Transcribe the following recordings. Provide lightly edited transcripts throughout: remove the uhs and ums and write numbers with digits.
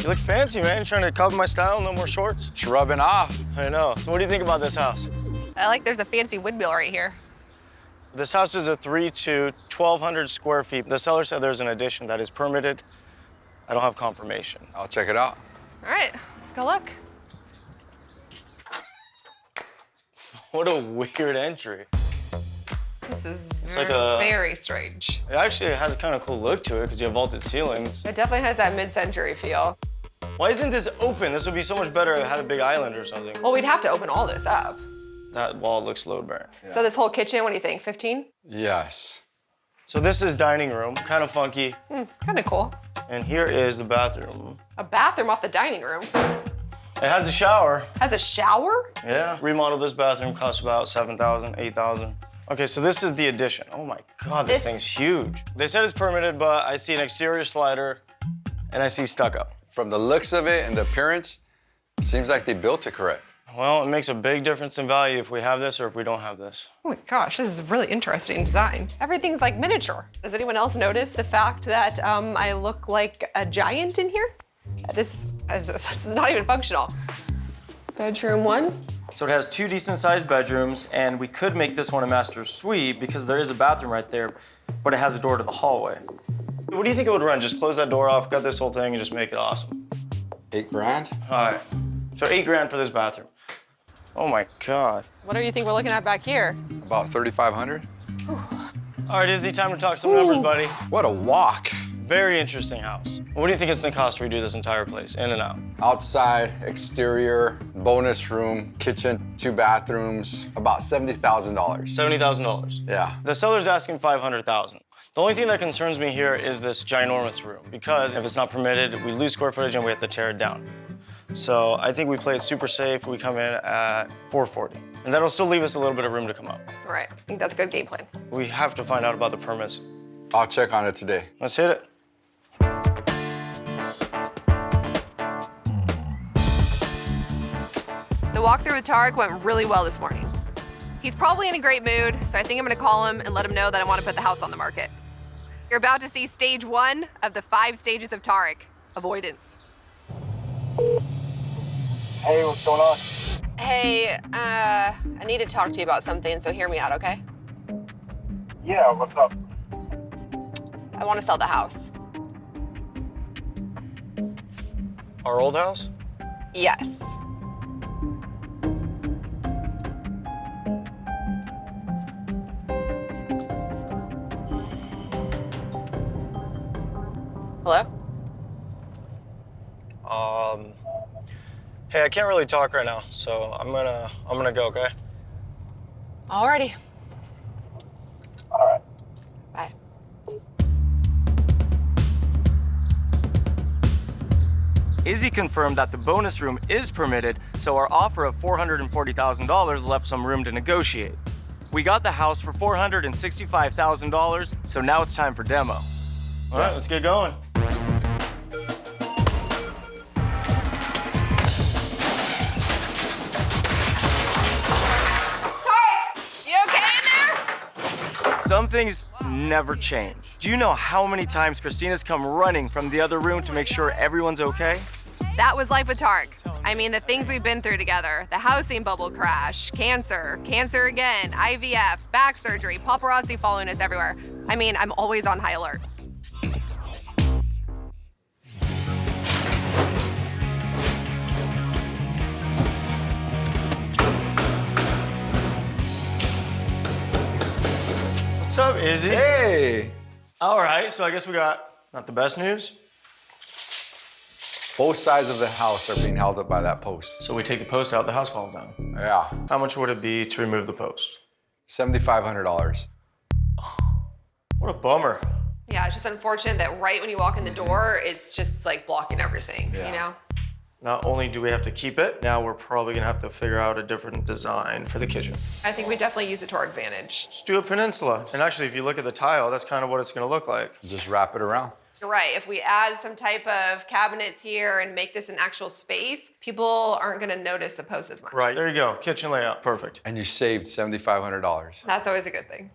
You look fancy, man. You trying to copy my style? No more shorts? It's rubbing off. I know. So what do you think about this house? I like there's a fancy windmill right here. This house is a 3-2, 1,200 square feet. The seller said there's an addition that is permitted. I don't have confirmation. I'll check it out. All right, let's go look. What a weird entry. This is like a- very strange. It actually has a kind of cool look to it because you have vaulted ceilings. It definitely has that mid-century feel. Why isn't this open? This would be so much better if it had a big island or something. Well, we'd have to open all this up. That wall looks load-bearing. Yeah. So this whole kitchen, what do you think, 15? Yes. So this is dining room, kind of funky. Kind of cool. And here is the bathroom. A bathroom off the dining room. It has a shower. Has a shower? Yeah. Remodel this bathroom costs about $7,000, $8,000. Okay, so this is the addition. Oh my God, this thing's huge. They said it's permitted, but I see an exterior slider and I see stucco. From the looks of it and the appearance, it seems like they built it correct. Well, it makes a big difference in value if we have this or if we don't have this. Oh my gosh, this is a really interesting design. Everything's like miniature. Does anyone else notice the fact that I look like a giant in here? This is not even functional. Bedroom 1. So it has 2 decent-sized bedrooms, and we could make this one a master suite because there is a bathroom right there, but it has a door to the hallway. What do you think it would run? Just close that door off, cut this whole thing, and just make it awesome. $8,000? All right, so $8,000 for this bathroom. Oh my God. What do you think we're looking at back here? About $3,500? All right, Izzy, time to talk some numbers, buddy. What a walk. Very interesting house. What do you think it's gonna cost to redo this entire place, in and out? Outside, exterior, bonus room, kitchen, 2 bathrooms, about $70,000. $70,000. Yeah. The seller's asking $500,000. The only thing that concerns me here is this ginormous room, because if it's not permitted, we lose square footage and we have to tear it down. So I think we play it super safe. We come in at $440,000. And that'll still leave us a little bit of room to come up. All right, I think that's a good game plan. We have to find out about the permits. I'll check on it today. Let's hit it. The walkthrough with Tarek went really well this morning. He's probably in a great mood, so I think I'm gonna call him and let him know that I want to put the house on the market. You're about to see stage 1 of the 5 stages of Tarek, avoidance. Hey, what's going on? Hey, I need to talk to you about something, so hear me out, okay? Yeah, what's up? I want to sell the house. Our old house? Yes. Hello? Hey, I can't really talk right now, so I'm gonna go, okay? Alrighty. All right. Bye. Izzy confirmed that the bonus room is permitted, so our offer of $440,000 left some room to negotiate. We got the house for $465,000, so now it's time for demo. All right, let's get going. Some things never change. Do you know how many times Christina's come running from the other room to make sure everyone's okay? That was life with Tarek. I mean, the things we've been through together. The housing bubble crash, cancer again, IVF, back surgery, paparazzi following us everywhere. I mean, I'm always on high alert. What's up, Izzy? Hey! All right, so I guess we got not the best news. Both sides of the house are being held up by that post. So we take the post out, the house falls down. Yeah. How much would it be to remove the post? $7,500. What a bummer. Yeah, it's just unfortunate that right when you walk in the door, it's just like blocking everything, Yeah. you know? Not only do we have to keep it, now we're probably gonna have to figure out a different design for the kitchen. I think we definitely use it to our advantage. Let's do a peninsula. And actually, if you look at the tile, that's kind of what it's gonna look like. Just wrap it around. You're right. If we add some type of cabinets here and make this an actual space, people aren't gonna notice the post as much. Right, there you go, kitchen layout, perfect. And you saved $7,500. That's always a good thing.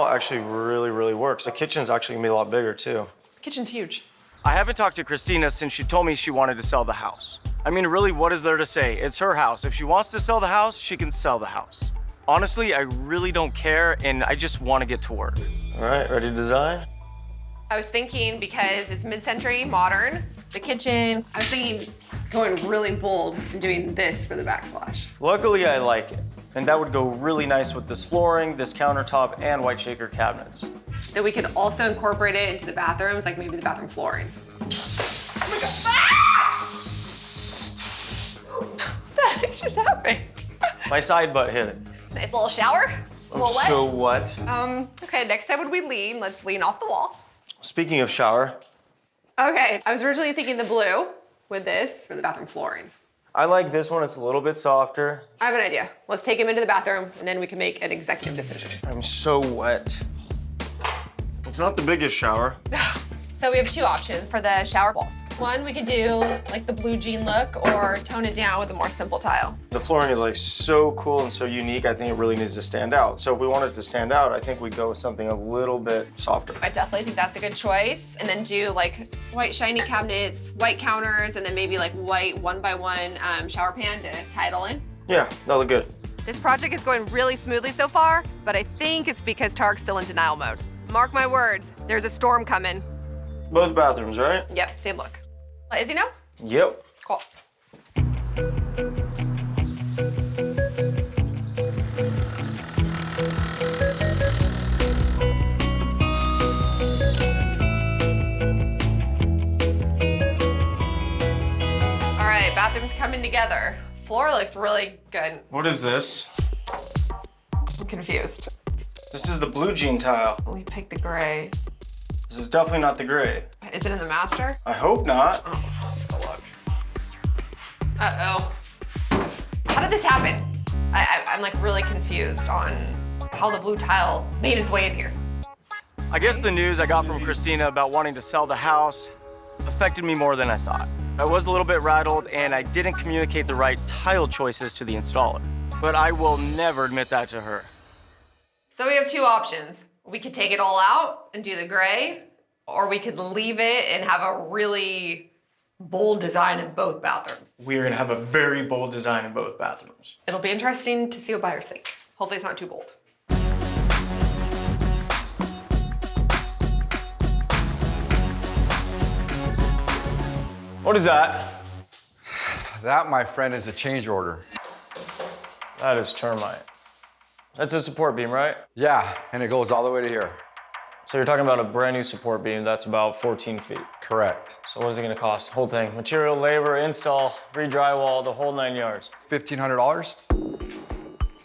remodel actually really works. The kitchen's actually gonna be a lot bigger too. Kitchen's huge. I haven't talked to Christina since she told me she wanted to sell the house. I mean, really, what is there to say? It's her house. If she wants to sell the house, she can sell the house. Honestly, I really don't care, and I just want to get to work. All right, ready to design? I was thinking, because it's mid-century, modern, the kitchen, I was thinking going really bold and doing this for the backsplash. Luckily, I like it. And that would go really nice with this flooring, this countertop, and white shaker cabinets. That we could also incorporate it into the bathrooms, like maybe the bathroom flooring. Oh my God. What the heck just happened? My side butt hit it. Nice little shower. A little wet. So what? Okay, next time would we lean? Let's lean off the wall. Speaking of shower, Okay, I was originally thinking the blue with this for the bathroom flooring. I like this one. It's a little bit softer. I have an idea. Let's take him into the bathroom and then we can make an executive decision. I'm so wet. It's not the biggest shower. So we have two options for the shower walls. One, we could do like the blue jean look or tone it down with a more simple tile. The flooring is like so cool and so unique. I think it really needs to stand out. So if we want it to stand out, I think we'd go with something a little bit softer. I definitely think that's a good choice. And then do like white shiny cabinets, white counters, and then maybe like white 1x1 shower pan to tie it all in. Yeah, that'll look good. This project is going really smoothly so far, but I think it's because Tarek's still in denial mode. Mark my words, there's a storm coming. Both bathrooms, right? Yep, same look. Is he know? Yep. Cool. All right, bathrooms coming together. Floor looks really good. What is this? I'm confused. This is the blue jean tile. We picked the gray. This is definitely not the gray. Is it in the master? I hope not. Oh, let's go look. Uh-oh. How did this happen? I'm like really confused on how the blue tile made its way in here. I guess the news I got from Christina about wanting to sell the house affected me more than I thought. I was a little bit rattled and I didn't communicate the right tile choices to the installer. But I will never admit that to her. So we have two options. We could take it all out and do the gray, or we could leave it and have a really bold design in both bathrooms. We're gonna have a very bold design in both bathrooms. It'll be interesting to see what buyers think. Hopefully it's not too bold. What is that? That, my friend, is a change order. That is Termite. That's a support beam, right? Yeah, and it goes all the way to here. So you're talking about a brand new support beam that's about 14 feet. Correct. So what is it gonna cost? The whole thing? Material, labor, install, re-drywall, the whole 9 yards. $1,500?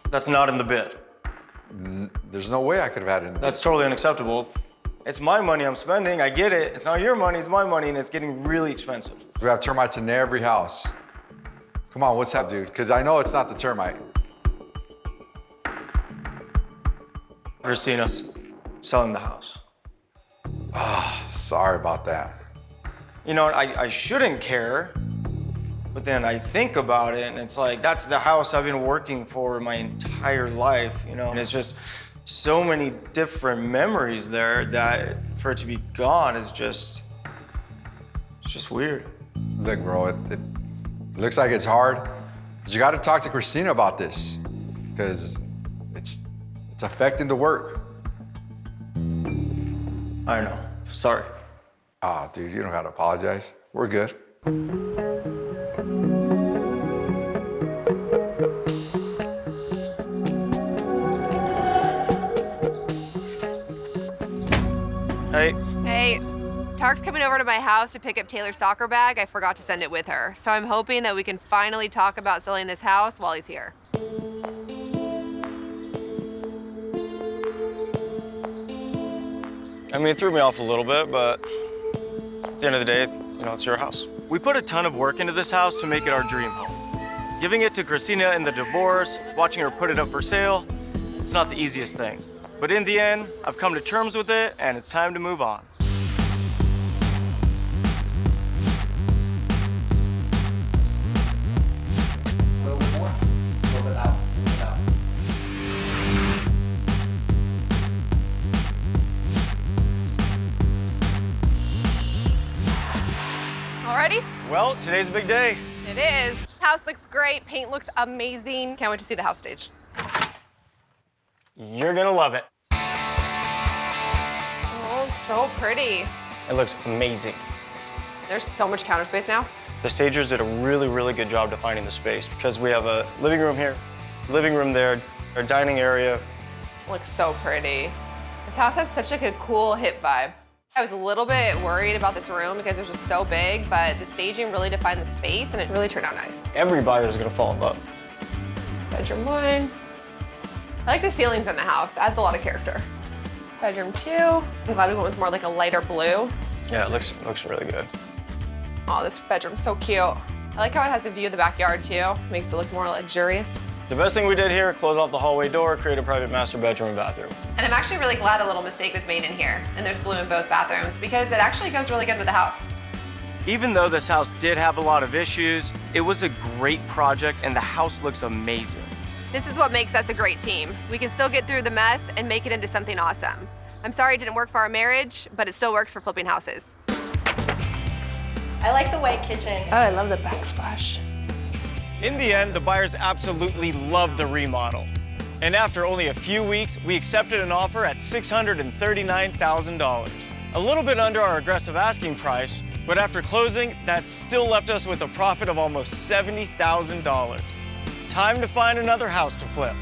That's not in the bid. There's no way I could have had it in the That's totally unacceptable. It's my money I'm spending, I get it. It's not your money, it's my money, and it's getting really expensive. We have termites in every house. Come on, what's up, dude? Because I know it's not the termite. Christina's selling the house. Sorry about that. You know, I shouldn't care, but then I think about it, and it's like, that's the house I've been working for my entire life, you know? And it's just so many different memories there that for it to be gone is just, it's just weird. Look, bro, it looks like it's hard, but you got to talk to Christina about this because it's affecting the work. I know, sorry. Ah, dude, you don't have to apologize. We're good. Hey, Hey, Tarek's coming over to my house to pick up Taylor's soccer bag. I forgot to send it with her. So I'm hoping that we can finally talk about selling this house while he's here. I mean, it threw me off a little bit, but at the end of the day, you know, it's your house. We put a ton of work into this house to make it our dream home. Giving it to Christina in the divorce, watching her put it up for sale, it's not the easiest thing. But in the end, I've come to terms with it, and it's time to move on. A little bit more? A little bit out. Well, today's a big day. It is. House looks great. Paint looks amazing. Can't wait to see the house stage. You're gonna love it. Oh, it's so pretty. It looks amazing. There's so much counter space now. The stagers did a really, really good job defining the space because we have a living room here, living room there, our dining area. Looks so pretty. This house has such like a cool hip vibe. I was a little bit worried about this room because it was just so big, but the staging really defined the space and it really turned out nice. Every buyer is gonna fall in love. Bedroom 1. I like the ceilings in the house. Adds a lot of character. Bedroom 2. I'm glad we went with more like a lighter blue. Yeah, it looks really good. Oh, this bedroom's so cute. I like how it has a view of the backyard too. Makes it look more luxurious. The best thing we did here, close off the hallway door, create a private master bedroom and bathroom. And I'm actually really glad a little mistake was made in here. And there's blue in both bathrooms because it actually goes really good with the house. Even though this house did have a lot of issues, it was a great project and the house looks amazing. This is what makes us a great team. We can still get through the mess and make it into something awesome. I'm sorry it didn't work for our marriage, but it still works for flipping houses. I like the white kitchen. Oh, I love the backsplash. In the end, the buyers absolutely loved the remodel. And after only a few weeks, we accepted an offer at $639,000. A little bit under our aggressive asking price, but after closing, that still left us with a profit of almost $70,000. Time to find another house to flip.